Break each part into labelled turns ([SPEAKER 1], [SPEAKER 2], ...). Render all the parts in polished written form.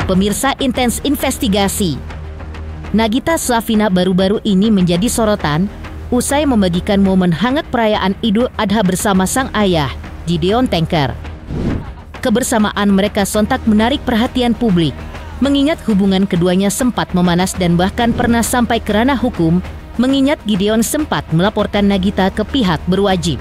[SPEAKER 1] Pemirsa Intens Investigasi. Nagita Slavina baru-baru ini menjadi sorotan usai membagikan momen hangat perayaan Idul Adha bersama sang ayah, Gideon Tanker. Kebersamaan mereka sontak menarik perhatian publik, mengingat hubungan keduanya sempat memanas dan bahkan pernah sampai ke ranah hukum, mengingat Gideon sempat melaporkan Nagita ke pihak berwajib.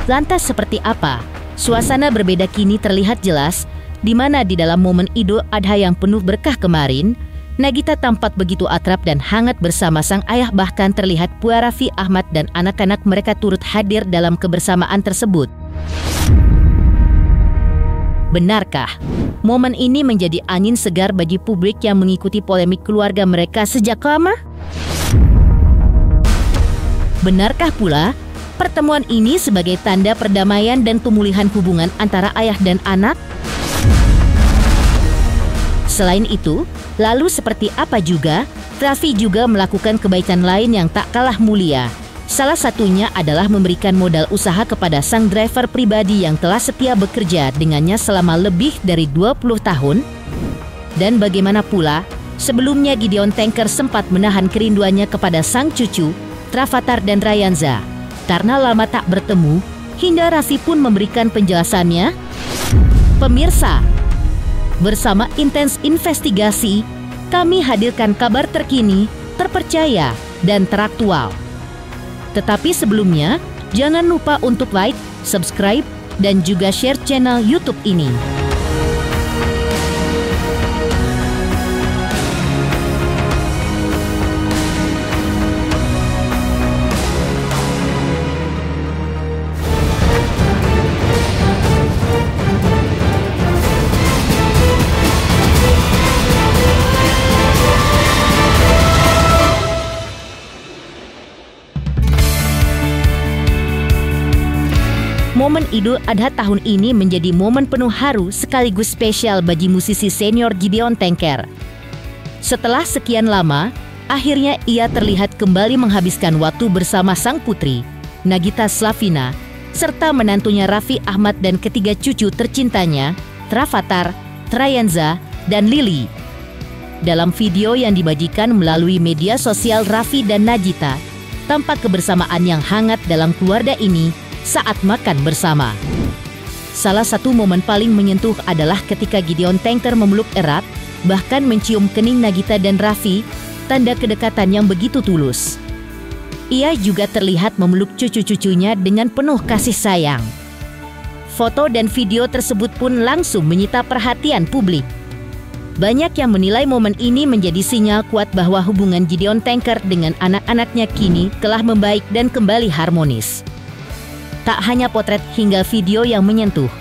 [SPEAKER 1] Lantas seperti apa? Suasana berbeda kini terlihat jelas, di mana di dalam momen Idul Adha yang penuh berkah kemarin, Nagita tampak begitu akrab dan hangat bersama sang ayah, bahkan terlihat Pua Raffi Ahmad dan anak-anak mereka turut hadir dalam kebersamaan tersebut. Benarkah momen ini menjadi angin segar bagi publik yang mengikuti polemik keluarga mereka sejak lama? Benarkah pula pertemuan ini sebagai tanda perdamaian dan pemulihan hubungan antara ayah dan anak? Selain itu, lalu seperti apa juga, Raffi juga melakukan kebaikan lain yang tak kalah mulia. Salah satunya adalah memberikan modal usaha kepada sang driver pribadi yang telah setia bekerja dengannya selama lebih dari 20 tahun. Dan bagaimana pula, sebelumnya Gideon Tanker sempat menahan kerinduannya kepada sang cucu, Travatar dan Rayanza. Karena lama tak bertemu, hingga Raffi pun memberikan penjelasannya. Pemirsa, bersama Intens Investigasi, kami hadirkan kabar terkini, terpercaya, dan teraktual. Tetapi sebelumnya, jangan lupa untuk like, subscribe, dan juga share channel YouTube ini. Momen Idul Adha tahun ini menjadi momen penuh haru sekaligus spesial bagi musisi senior Gideon Tanker. Setelah sekian lama, akhirnya ia terlihat kembali menghabiskan waktu bersama sang putri, Nagita Slavina, serta menantunya Raffi Ahmad dan ketiga cucu tercintanya, Travatar, Rayanza, dan Lily. Dalam video yang dibagikan melalui media sosial Raffi dan Nagita, tampak kebersamaan yang hangat dalam keluarga ini saat makan bersama. Salah satu momen paling menyentuh adalah ketika Gideon Tanker memeluk erat, bahkan mencium kening Nagita dan Raffi, tanda kedekatan yang begitu tulus. Ia juga terlihat memeluk cucu-cucunya dengan penuh kasih sayang. Foto dan video tersebut pun langsung menyita perhatian publik. Banyak yang menilai momen ini menjadi sinyal kuat bahwa hubungan Gideon Tanker dengan anak-anaknya kini telah membaik dan kembali harmonis. Tak hanya potret hingga video yang menyentuh,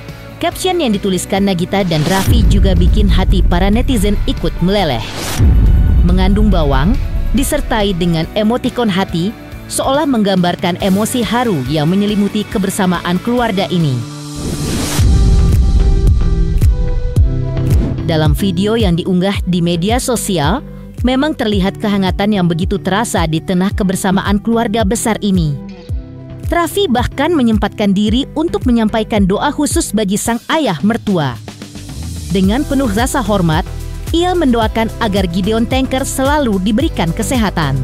[SPEAKER 1] caption yang dituliskan Nagita dan Raffi juga bikin hati para netizen ikut meleleh. Mengandung bawang, disertai dengan emotikon hati, seolah menggambarkan emosi haru yang menyelimuti kebersamaan keluarga ini. Dalam video yang diunggah di media sosial, memang terlihat kehangatan yang begitu terasa di tengah kebersamaan keluarga besar ini. Raffi bahkan menyempatkan diri untuk menyampaikan doa khusus bagi sang ayah mertua. Dengan penuh rasa hormat, ia mendoakan agar Gideon Tanker selalu diberikan kesehatan.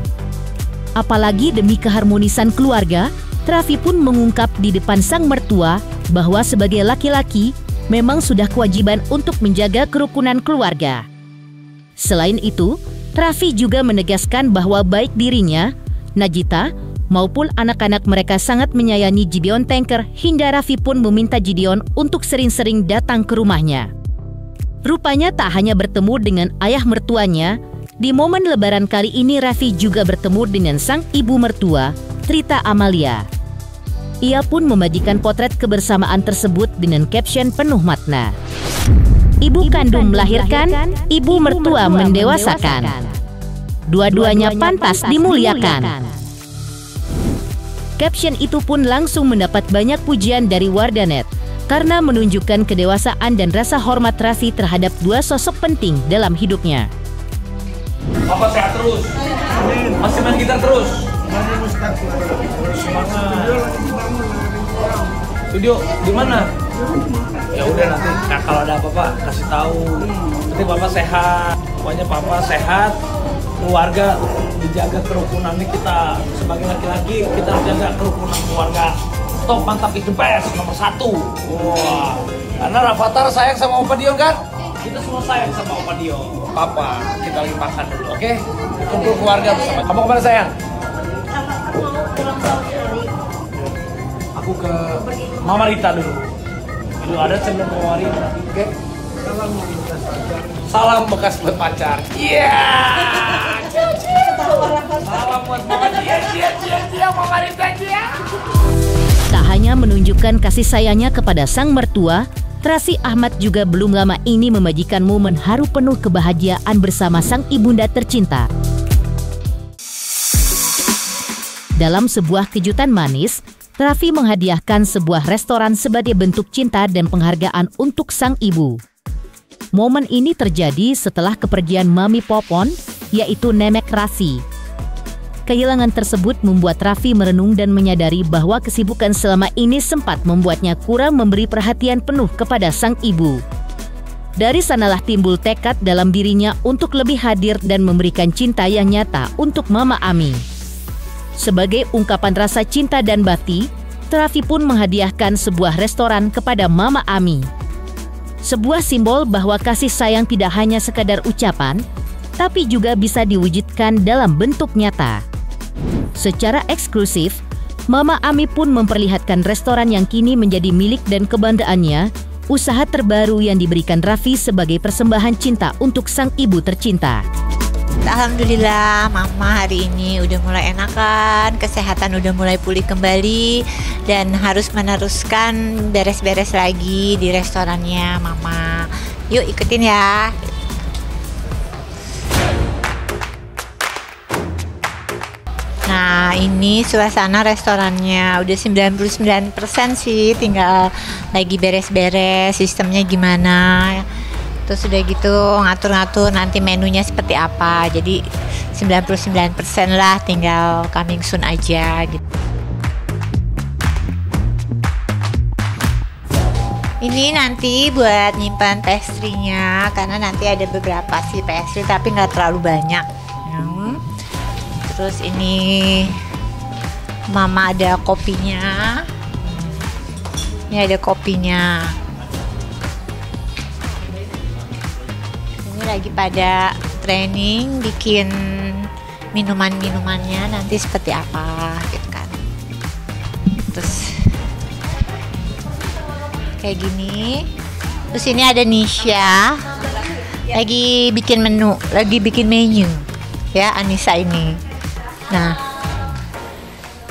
[SPEAKER 1] Apalagi demi keharmonisan keluarga, Raffi pun mengungkap di depan sang mertua bahwa sebagai laki-laki memang sudah kewajiban untuk menjaga kerukunan keluarga. Selain itu, Raffi juga menegaskan bahwa baik dirinya, Nagita, maupun anak-anak mereka sangat menyayangi Gideon Tanker, hingga Raffi pun meminta Gideon untuk sering-sering datang ke rumahnya. Rupanya tak hanya bertemu dengan ayah mertuanya, di momen lebaran kali ini Raffi juga bertemu dengan sang ibu mertua, Rita Amalia. Ia pun membagikan potret kebersamaan tersebut dengan caption penuh makna. Ibu kandung melahirkan, ibu mertua mendewasakan. Dua-duanya pantas dimuliakan. Caption itu pun langsung mendapat banyak pujian dari warganet karena menunjukkan kedewasaan dan rasa hormat Raffi terhadap dua sosok penting dalam hidupnya.
[SPEAKER 2] Papa sehat terus, masih main gitar terus. Studio di mana? Ya udah nanti kalau ada apa-apa kasih tahu. Nanti papa sehat, pokoknya papa sehat, keluarga dijaga kerukunannya kita sebagai laki-laki kita harus jaga kerukunan keluarga. Top mantap itu best nomor 1. Wah, karena Rafathar sayang sama Opa Dion kan? Kita semua sayang sama Opa Dion. Papa, kita lagi makan dulu, oke? Kumpul keluarga bersama. Kamu kemana sayang? Aku ke Mama Rita dulu. Dulu ada sebelum Mama Rita, oke? Salam bekas buat pacar. Iya. Salam buat Mama Cia, Mama Rita Cia.
[SPEAKER 1] Tak hanya menunjukkan kasih sayangnya kepada sang mertua, Trasy Ahmad juga belum lama ini memajikan momen haru penuh kebahagiaan bersama sang ibunda tercinta. Dalam sebuah kejutan manis, Raffi menghadiahkan sebuah restoran sebagai bentuk cinta dan penghargaan untuk sang ibu. Momen ini terjadi setelah kepergian Mami Popon, yaitu Nenek Rasi. Kehilangan tersebut membuat Raffi merenung dan menyadari bahwa kesibukan selama ini sempat membuatnya kurang memberi perhatian penuh kepada sang ibu. Dari sanalah timbul tekad dalam dirinya untuk lebih hadir dan memberikan cinta yang nyata untuk Mama Ami. Sebagai ungkapan rasa cinta dan bakti, Raffi pun menghadiahkan sebuah restoran kepada Mama Ami. Sebuah simbol bahwa kasih sayang tidak hanya sekadar ucapan, tapi juga bisa diwujudkan dalam bentuk nyata. Secara eksklusif, Mama Ami pun memperlihatkan restoran yang kini menjadi milik dan kebanggaannya, usaha terbaru yang diberikan Raffi sebagai persembahan cinta untuk sang ibu tercinta.
[SPEAKER 3] Alhamdulillah Mama hari ini udah mulai enakan, kesehatan udah mulai pulih kembali, dan harus meneruskan beres-beres lagi di restorannya Mama. Yuk ikutin ya. Nah ini suasana restorannya udah 99% sih, tinggal lagi beres-beres sistemnya gimana. Terus udah gitu ngatur-ngatur nanti menunya seperti apa. Jadi 99% lah, tinggal coming soon aja gitu. Ini nanti buat nyimpan pastry-nya, karena nanti ada beberapa sih pastry tapi nggak terlalu banyak. Terus ini Mama ada kopinya. Ini ada kopinya. Ini lagi pada training bikin minuman-minumannya nanti seperti apa gitu kan. Terus kayak gini. Terus ini ada Nisha lagi bikin menu, lagi bikin menu ya, Anissa ini. Nah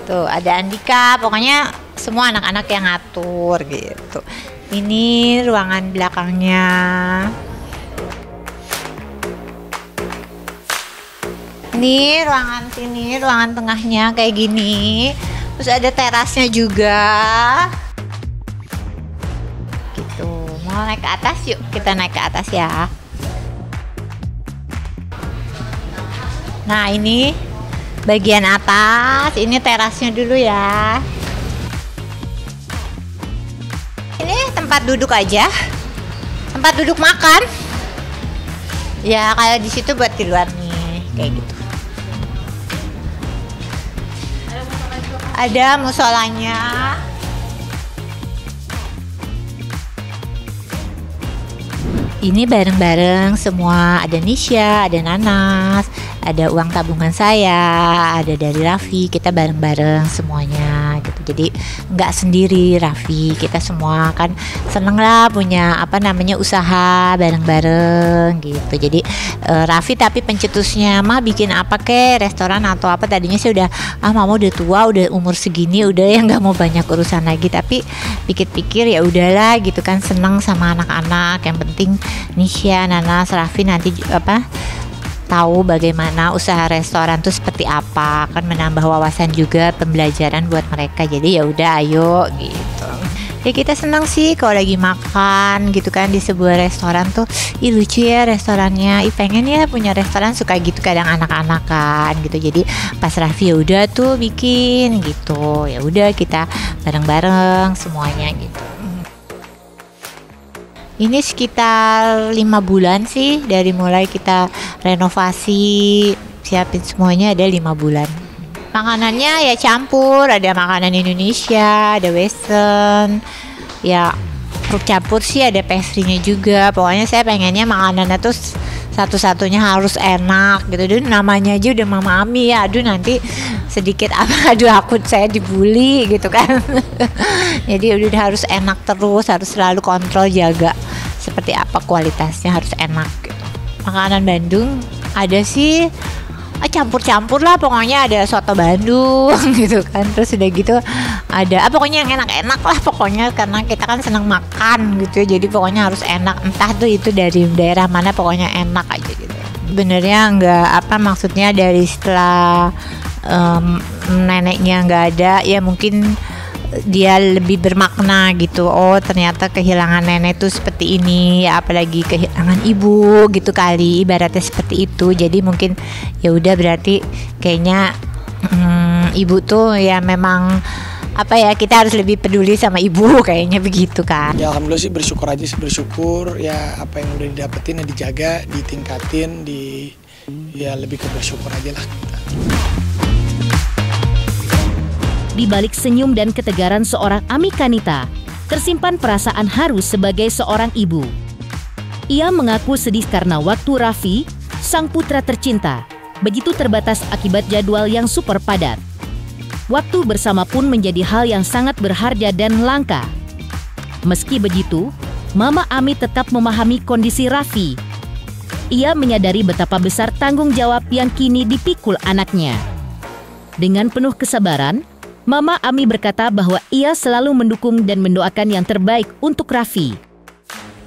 [SPEAKER 3] tuh ada Andika, pokoknya semua anak-anak yang ngatur gitu. Ini ruangan belakangnya. Ini ruangan sini, ruangan tengahnya kayak gini. Terus ada terasnya juga. Gitu. Mau naik ke atas yuk, kita naik ke atas ya. Nah ini bagian atas, ini terasnya dulu ya. Ini tempat duduk aja, tempat duduk makan. Ya kayak di situ buat di luar nih, kayak gitu. Ada musolanya. Ini bareng-bareng semua, ada Nisha, ada Nanas, ada uang tabungan saya, ada dari Raffi, kita bareng-bareng semuanya gitu. Jadi nggak sendiri Raffi, kita semua kan seneng lah punya usaha bareng-bareng gitu. Jadi Raffi tapi pencetusnya, mah bikin apa ke restoran atau apa, tadinya sih udah mama udah tua, udah umur segini, udah ya nggak mau banyak urusan lagi. Tapi pikir-pikir ya udahlah gitu kan, seneng sama anak-anak, yang penting Nisha, Nanas, Raffi nanti tahu bagaimana usaha restoran tuh seperti apa, kan menambah wawasan juga, pembelajaran buat mereka. Jadi ya udah ayo gitu. Ya kita senang sih kalau lagi makan gitu kan di sebuah restoran tuh, ih lucu ya restorannya, ih pengen ya punya restoran, suka gitu kadang anak-anak kan gitu. Jadi pas Raffi ya udah tuh bikin gitu, ya udah kita bareng-bareng semuanya gitu. Ini sekitar 5 bulan sih, dari mulai kita renovasi, siapin semuanya ada 5 bulan. Makanannya ya campur, ada makanan Indonesia, ada Western, ya campur sih, ada pastry-nya juga. Pokoknya saya pengennya makanannya tuh satu-satunya harus enak gitu. Aduh, namanya aja udah Mama Ami ya. Aduh, nanti sedikit apa, aduh saya dibully gitu kan. Jadi udah harus enak terus, harus selalu kontrol, jaga seperti apa kualitasnya, harus enak gitu. Makanan Bandung ada sih campur-campur lah, pokoknya ada soto Bandung gitu kan. Terus udah gitu ada pokoknya yang enak-enak lah pokoknya, karena kita kan senang makan gitu ya. Jadi pokoknya harus enak, entah tuh itu dari daerah mana, pokoknya enak aja gitu. Benernya maksudnya dari setelah neneknya nggak ada, ya mungkin dia lebih bermakna gitu. Oh, ternyata kehilangan nenek tuh seperti ini ya, apalagi kehilangan ibu gitu kali, ibaratnya seperti itu. Jadi mungkin ya udah, berarti kayaknya ibu tuh ya memang kita harus lebih peduli sama ibu, kayaknya begitu kan.
[SPEAKER 4] Ya alhamdulillah sih, bersyukur aja sih, bersyukur ya apa yang udah didapetin ya dijaga, ditingkatin, ya lebih ke bersyukur aja lah kita.
[SPEAKER 1] Di balik senyum dan ketegaran seorang Ami Kanita, tersimpan perasaan haru sebagai seorang ibu. Ia mengaku sedih karena waktu Raffi, sang putra tercinta, begitu terbatas akibat jadwal yang super padat. Waktu bersama pun menjadi hal yang sangat berharga dan langka. Meski begitu, Mama Ami tetap memahami kondisi Raffi. Ia menyadari betapa besar tanggung jawab yang kini dipikul anaknya. Dengan penuh kesabaran, Mama Ami berkata bahwa ia selalu mendukung dan mendoakan yang terbaik untuk Raffi.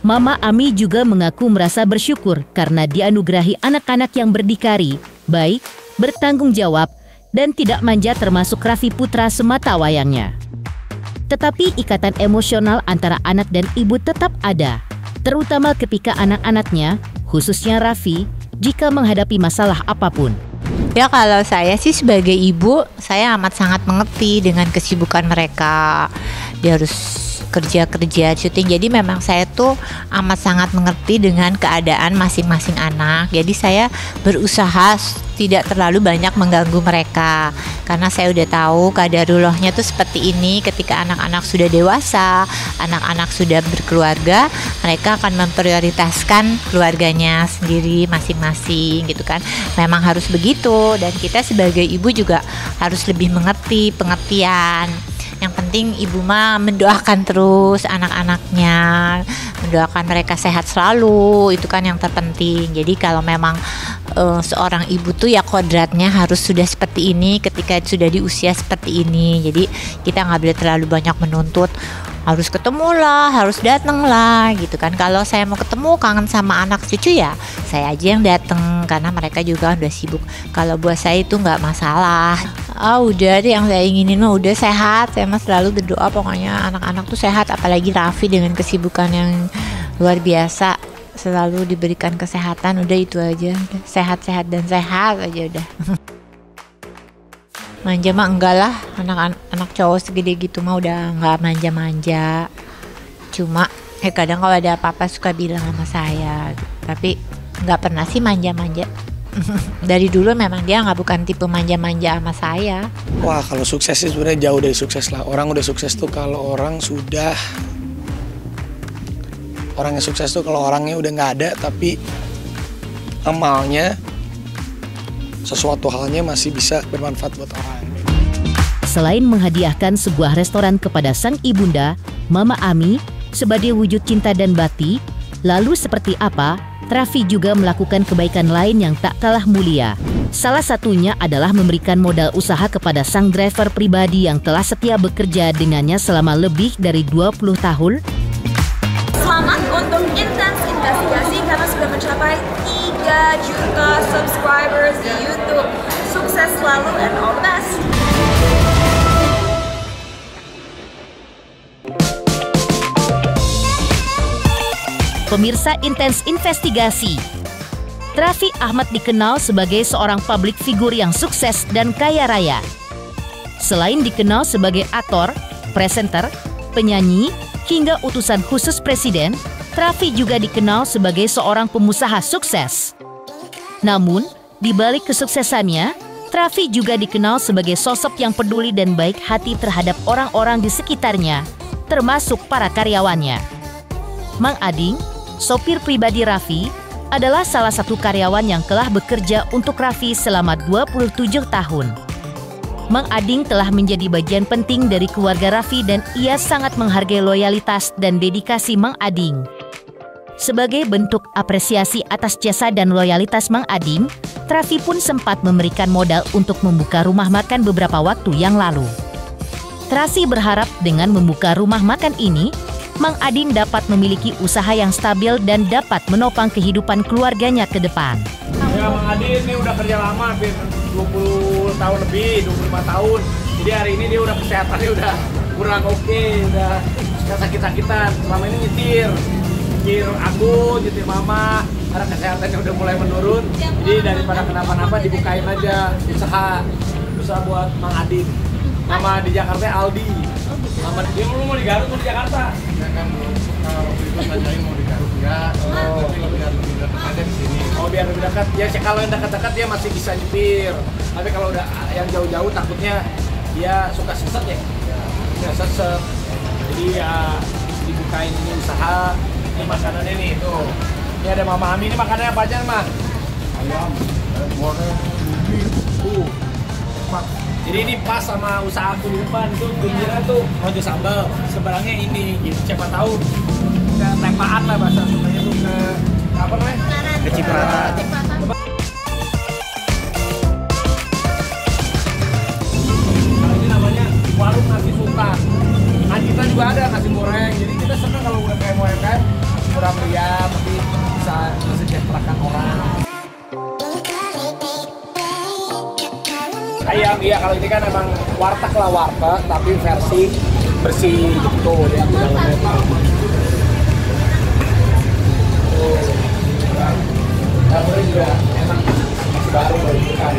[SPEAKER 1] Mama Ami juga mengaku merasa bersyukur karena dianugerahi anak-anak yang berdikari, baik, bertanggung jawab, dan tidak manja, termasuk Raffi putra semata wayangnya. Tetapi ikatan emosional antara anak dan ibu tetap ada, terutama ketika anak-anaknya, khususnya Raffi, jika menghadapi masalah apapun.
[SPEAKER 3] Ya kalau saya sih sebagai ibu, saya amat sangat mengerti dengan kesibukan mereka. Dia harus kerja syuting, jadi memang saya tuh amat sangat mengerti dengan keadaan masing-masing anak. Jadi saya berusaha tidak terlalu banyak mengganggu mereka, karena saya udah tahu kadarullahnya tuh seperti ini. Ketika anak-anak sudah dewasa, anak-anak sudah berkeluarga, mereka akan memprioritaskan keluarganya sendiri masing-masing gitu kan. Memang harus begitu, dan kita sebagai ibu juga harus lebih mengerti, pengertian. Yang penting ibu mah mendoakan terus anak-anaknya, mendoakan mereka sehat selalu, itu kan yang terpenting. Jadi kalau memang seorang ibu tuh ya kodratnya harus sudah seperti ini ketika sudah di usia seperti ini. Jadi kita nggak boleh terlalu banyak menuntut, harus ketemu lah, harus datang lah gitu kan. Kalau saya mau ketemu kangen sama anak cucu ya saya aja yang datang, karena mereka juga udah sibuk. Kalau buat saya itu nggak masalah. Udah deh, yang saya inginin mah udah sehat. Saya mah selalu berdoa pokoknya anak-anak tuh sehat, apalagi Raffi dengan kesibukan yang luar biasa, selalu diberikan kesehatan. Udah itu aja, sehat-sehat dan sehat aja udah. Manja mah enggak lah, anak cowok segede gitu mah udah nggak manja-manja. Cuma kadang kalau ada apa-apa suka bilang sama saya, tapi nggak pernah sih manja-manja. Dari dulu memang dia bukan tipe manja-manja sama saya.
[SPEAKER 4] Wah, kalau sukses sih sebenarnya jauh dari sukses lah. Orang udah sukses tuh kalau orang yang sukses tuh kalau orangnya udah nggak ada, tapi amalnya, sesuatu halnya masih bisa bermanfaat buat orang.
[SPEAKER 1] Selain menghadiahkan sebuah restoran kepada sang ibunda, Mama Ami, sebagai wujud cinta dan bakti, lalu seperti apa Raffi juga melakukan kebaikan lain yang tak kalah mulia. Salah satunya adalah memberikan modal usaha kepada sang driver pribadi yang telah setia bekerja dengannya selama lebih dari 20 tahun.
[SPEAKER 5] Selamat untuk Intens Investigasi karena sudah mencapai 3 juta subscribers di YouTube. Sukses selalu and all the best.
[SPEAKER 1] Pemirsa Intens Investigasi, Raffi Ahmad dikenal sebagai seorang publik figur yang sukses dan kaya raya. Selain dikenal sebagai aktor, presenter, penyanyi, hingga utusan khusus presiden, Raffi juga dikenal sebagai seorang pengusaha sukses. Namun, di balik kesuksesannya, Raffi juga dikenal sebagai sosok yang peduli dan baik hati terhadap orang-orang di sekitarnya, termasuk para karyawannya. Mang Ading, sopir pribadi Raffi, adalah salah satu karyawan yang telah bekerja untuk Raffi selama 27 tahun. Mang Ading telah menjadi bagian penting dari keluarga Raffi dan ia sangat menghargai loyalitas dan dedikasi Mang Ading. Sebagai bentuk apresiasi atas jasa dan loyalitas Mang Ading, Raffi pun sempat memberikan modal untuk membuka rumah makan beberapa waktu yang lalu. Raffi berharap dengan membuka rumah makan ini, Mang Ading dapat memiliki usaha yang stabil dan dapat menopang kehidupan keluarganya ke depan.
[SPEAKER 2] Ya, Mang Ading ini udah kerja lama, hampir 20 tahun lebih, 25 tahun. Jadi hari ini dia udah kesehatannya udah kurang oke, udah gak sakit-sakitan. Selama ini nyetir aku, nyetir mama, karena kesehatannya udah mulai menurun. Jadi daripada kenapa-napa dibukain aja usaha buat Mang Ading. Nama di Jakarta Aldi. Nama dia mau di Garut atau di Jakarta?
[SPEAKER 6] Ya kan, kalau itu tanyain mau di Garut enggak, tapi biar lebih dekat aja di sini.
[SPEAKER 2] Oh, biar lebih dekat. Ya kalau yang dekat-dekat dia masih bisa nyetir. Tapi kalau udah yang jauh-jauh takutnya dia suka seset ya. Ya seset. Jadi ya dibukain ini usaha. Ini makanannya nih, tuh. Ini ada Mama Ami, ini makanannya apa aja, Mas?
[SPEAKER 6] Ayam, goreng,
[SPEAKER 2] Tuh. Jadi ini pas sama usaha aku di depan, itu pinggiran tuh rojo sambal, seberangnya ini, gitu. Siapa tahu ke tempaan lah bahasa Sundanya tuh ke apa namanya? Kecipratan. Kalau ini namanya warung nasi sultan. Nah kita juga ada nasi goreng, jadi kita senang kalau udah kayak UMKM murah meriah, tapi bisa mensejahterakan orang. Ayam, iya kalau ini kan emang warteg lah, warteg tapi versi bersih gitu ya, dalamnya. Dapurnya juga enak, masih baru kan.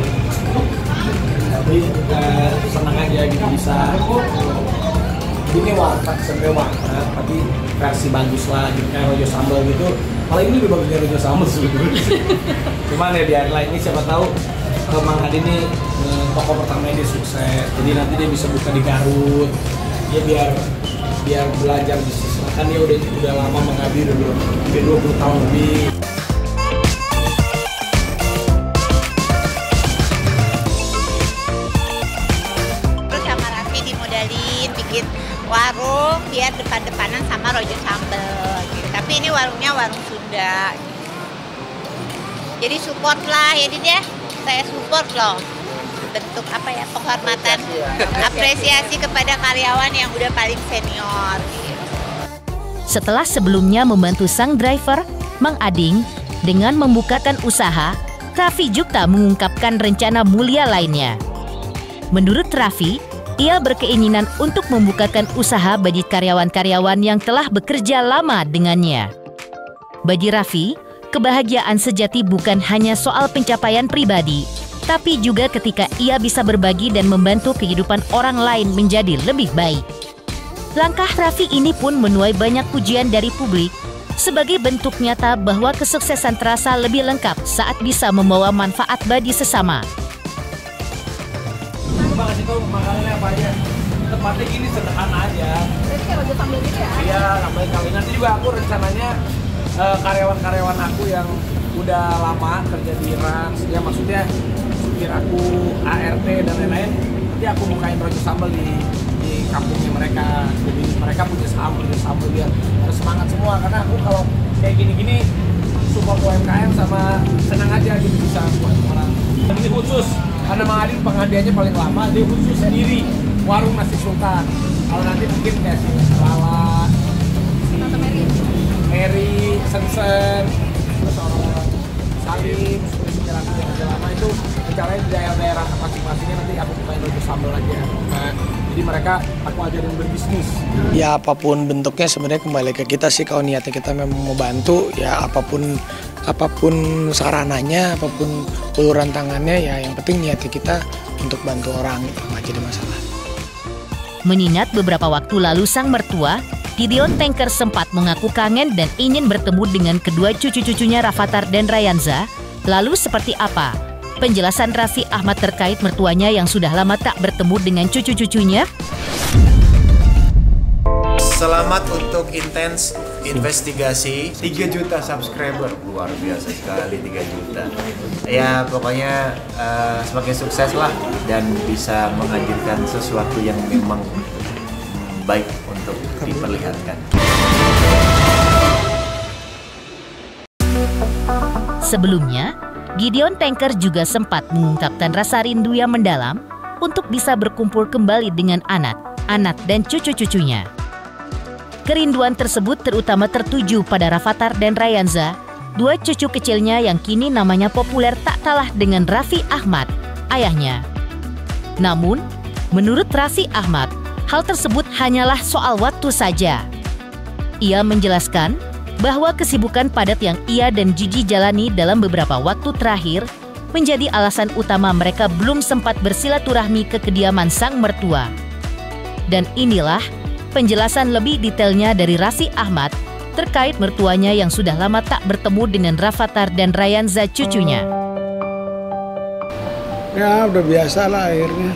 [SPEAKER 2] Tapi senang aja gitu bisa. Ini warteg, sebenarnya warteg, tapi versi bagus lah gitu, kayak rojo sambal gitu. Kalau ini lebih bagus dari rojo sambal sebetulnya. Cuman ya biar lah, ini siapa tahu Mang Ading ini toko pertamanya dia sukses, jadi nanti dia bisa buka di Garut, ya biar belajar bisnis. Kan dia udah lama mengabdi, udah 20 tahun lebih.
[SPEAKER 3] Terus sama Raffi dimodalin bikin warung biar depan-depanan sama rojo sambal gitu. Tapi ini warungnya warung Sunda gitu. Jadi support lah ya Din ya. Saya support loh, bentuk apa ya, penghormatan, apresiasi kepada karyawan yang udah paling senior gitu.
[SPEAKER 1] Setelah sebelumnya membantu sang driver, Mang Ading dengan membukakan usaha, Raffi juga mengungkapkan rencana mulia lainnya. Menurut Raffi, ia berkeinginan untuk membukakan usaha bagi karyawan-karyawan yang telah bekerja lama dengannya. Bagi Raffi, kebahagiaan sejati bukan hanya soal pencapaian pribadi, tapi juga ketika ia bisa berbagi dan membantu kehidupan orang lain menjadi lebih baik. Langkah Raffi ini pun menuai banyak pujian dari publik sebagai bentuk nyata bahwa kesuksesan terasa lebih lengkap saat bisa membawa manfaat bagi sesama.
[SPEAKER 2] Coba kasih tahu makanannya apa aja. Tempatnya gini sederhana aja.
[SPEAKER 5] Berarti kayak rojo sambal gitu ya?
[SPEAKER 2] Iya, namanya kali. Nanti juga aku rencananya karyawan-karyawan aku yang udah lama kerja di Rans, ya maksudnya supir aku, ART dan lain-lain, nanti aku bukain rojo sambal di kampungnya mereka. Jadi mereka punya sambal biar harus semangat semua, karena aku kalau kayak gini-gini support UMKM sama senang aja gitu bisa buat orang. Dan ini khusus karena Mang Ading penghadiahnya paling lama, dia khusus sendiri warung nasi sultan. Kalau nanti mungkin kayak si Lala, Mary, Sensen, terus orang-orang Salim, seperti yang lama itu rencananya di daerah-daerah masing-masingnya nanti aku main rojo sambal aja. Nah, jadi mereka aku ajarin berbisnis.
[SPEAKER 4] Ya apapun bentuknya sebenarnya kembali ke kita sih, kalau niatnya kita memang mau bantu, ya apapun sarananya, apapun uluran tangannya, ya yang penting niatnya kita untuk bantu orang, itu nggak jadi masalah.
[SPEAKER 1] Mengingat beberapa waktu lalu sang mertua, Gideon Tanker sempat mengaku kangen dan ingin bertemu dengan kedua cucu-cucunya Rafathar dan Rayanza. Lalu seperti apa penjelasan Raffi Ahmad terkait mertuanya yang sudah lama tak bertemu dengan cucu-cucunya?
[SPEAKER 7] Selamat untuk Intens Investigasi 3 juta subscriber. Luar biasa sekali 3 juta. Ya pokoknya semakin sukses lah dan bisa menghadirkan sesuatu yang memang baik untuk diperlihatkan.
[SPEAKER 1] Sebelumnya, Gideon Tanker juga sempat mengungkapkan rasa rindu yang mendalam untuk bisa berkumpul kembali dengan anak dan cucu-cucunya. Kerinduan tersebut terutama tertuju pada Rafathar dan Rayanza, dua cucu kecilnya yang kini namanya populer tak kalah dengan Raffi Ahmad, ayahnya. Namun, menurut Raffi Ahmad, hal tersebut hanyalah soal waktu saja. Ia menjelaskan bahwa kesibukan padat yang ia dan Gigi jalani dalam beberapa waktu terakhir menjadi alasan utama mereka belum sempat bersilaturahmi ke kediaman sang mertua. Dan inilah penjelasan lebih detailnya dari Raffi Ahmad terkait mertuanya yang sudah lama tak bertemu dengan Rafathar dan Rayanza cucunya.
[SPEAKER 8] Ya udah biasa lah akhirnya.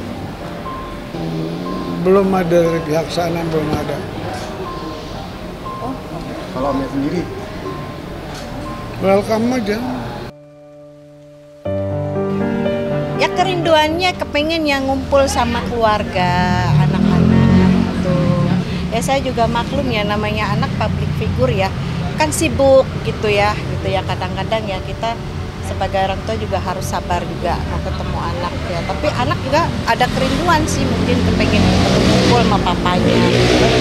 [SPEAKER 8] Belum ada dari pihak sana, belum ada.
[SPEAKER 6] Kalau Om sendiri?
[SPEAKER 8] Welcome aja.
[SPEAKER 9] Ya kerinduannya kepengen yang ngumpul sama keluarga, anak-anak gitu. Ya saya juga maklum ya namanya anak public figure ya. Kan sibuk gitu ya kadang-kadang ya kita sebagai orang tua juga harus sabar juga mau ketemu anak ya. Tapi anak juga ada kerinduan sih mungkin kepengen ngumpul sama papanya.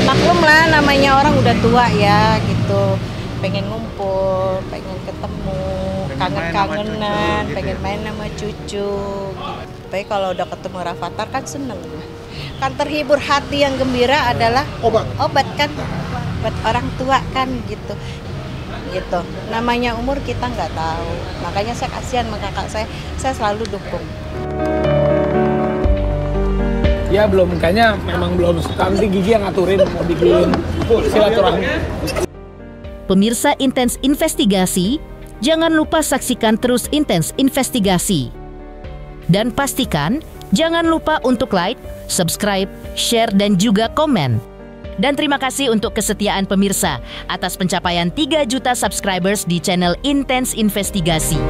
[SPEAKER 9] Maklum lah namanya orang udah tua ya gitu. Pengen ngumpul, pengen ketemu, kangen-kangenan, pengen main sama cucu gitu. Tapi kalau udah ketemu Rafathar kan seneng. Kan terhibur hati yang gembira adalah obat kan buat orang tua kan gitu. Namanya umur kita nggak tahu, makanya saya kasihan sama kakak saya selalu dukung.
[SPEAKER 2] Ya belum, kayaknya memang belum, nanti Gigi yang ngaturin mau bikin silaturahmi.
[SPEAKER 1] Pemirsa Intens Investigasi, jangan lupa saksikan terus Intens Investigasi. Dan pastikan jangan lupa untuk like, subscribe, share dan juga komen. Dan terima kasih untuk kesetiaan pemirsa atas pencapaian 3 juta subscribers di channel Intens Investigasi.